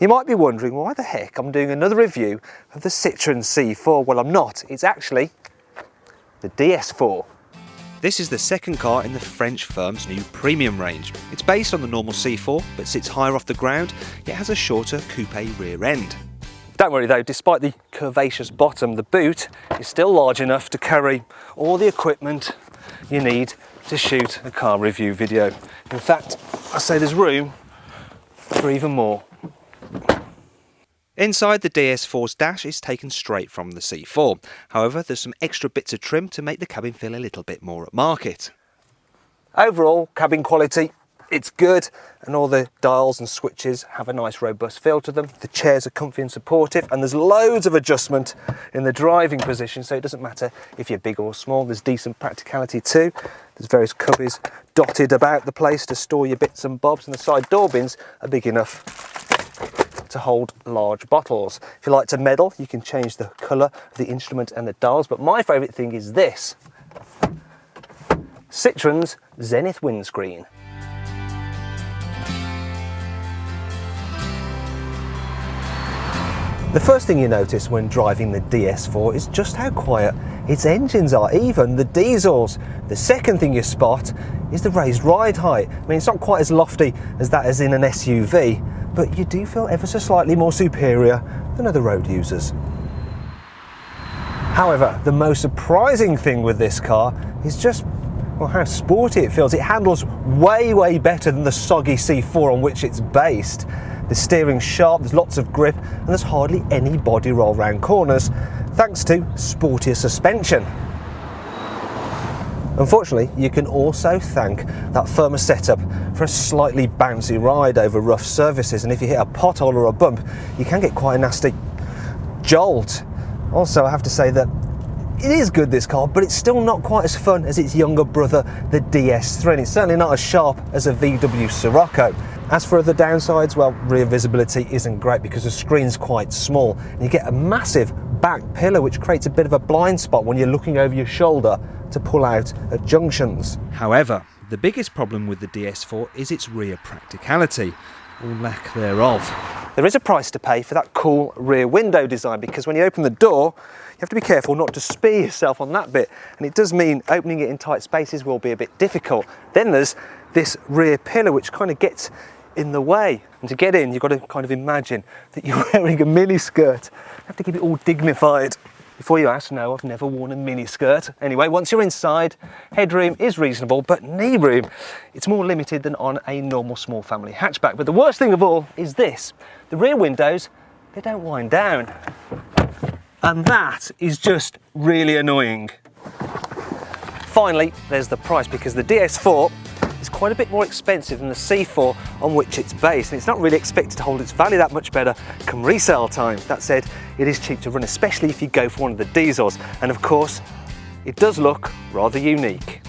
You might be wondering why the heck I'm doing another review of the Citroen C4. Well, I'm not. It's actually the DS4. This is the second car in the French firm's new premium range. It's based on the normal C4, but sits higher off the ground, yet has a shorter coupe rear end. Don't worry though, despite the curvaceous bottom, the boot is still large enough to carry all the equipment you need to shoot a car review video. In fact, I say there's room for even more. Inside, the DS4's dash is taken straight from the C4. However, there's some extra bits of trim to make the cabin feel a little bit more at market. Overall, cabin quality, it's good, and all the dials and switches have a nice robust feel to them. The chairs are comfy and supportive, and there's loads of adjustment in the driving position, so it doesn't matter if you're big or small. There's decent practicality too. There's various cubbies dotted about the place to store your bits and bobs, and the side door bins are big enough to hold large bottles. If you like to meddle, you can change the colour of the instrument and the dials, but my favourite thing is this: Citroen's Zenith windscreen. The first thing you notice when driving the DS4 is just how quiet its engines are, even the diesels. The second thing you spot is the raised ride height. I mean, it's not quite as lofty as that as in an SUV, but you do feel ever so slightly more superior than other road users. However, the most surprising thing with this car is just, well, how sporty it feels. It handles way better than the soggy C4 on which it's based. The steering's sharp, there's lots of grip, and there's hardly any body roll round corners, thanks to sportier suspension. Unfortunately, you can also thank that firmer setup for a slightly bouncy ride over rough surfaces, and if you hit a pothole or a bump, you can get quite a nasty jolt. Also, I have to say that it is good, this car, but it's still not quite as fun as its younger brother, the DS3, and it's certainly not as sharp as a VW Scirocco. As for other downsides, well, rear visibility isn't great because the screen's quite small, and you get a massive back pillar which creates a bit of a blind spot when you're looking over your shoulder to pull out at junctions. However, the biggest problem with the DS4 is its rear practicality, or lack thereof. There is a price to pay for that cool rear window design, because when you open the door, you have to be careful not to spear yourself on that bit, and it does mean opening it in tight spaces will be a bit difficult. Then there's this rear pillar which kind of gets in the way, and to get in you've got to kind of imagine that you're wearing a mini skirt. You have to keep it all dignified. Before you ask, no, I've never worn a mini skirt. Anyway, once you're inside, headroom is reasonable, but knee room, it's more limited than on a normal small family hatchback. But the worst thing of all is this: the rear windows, they don't wind down, and that is just really annoying. Finally, there's the price, because the DS4 is quite a bit more expensive than the C4 on which it's based, and it's not really expected to hold its value that much better come resale time. That said, it is cheap to run, especially if you go for one of the diesels, and of course, it does look rather unique.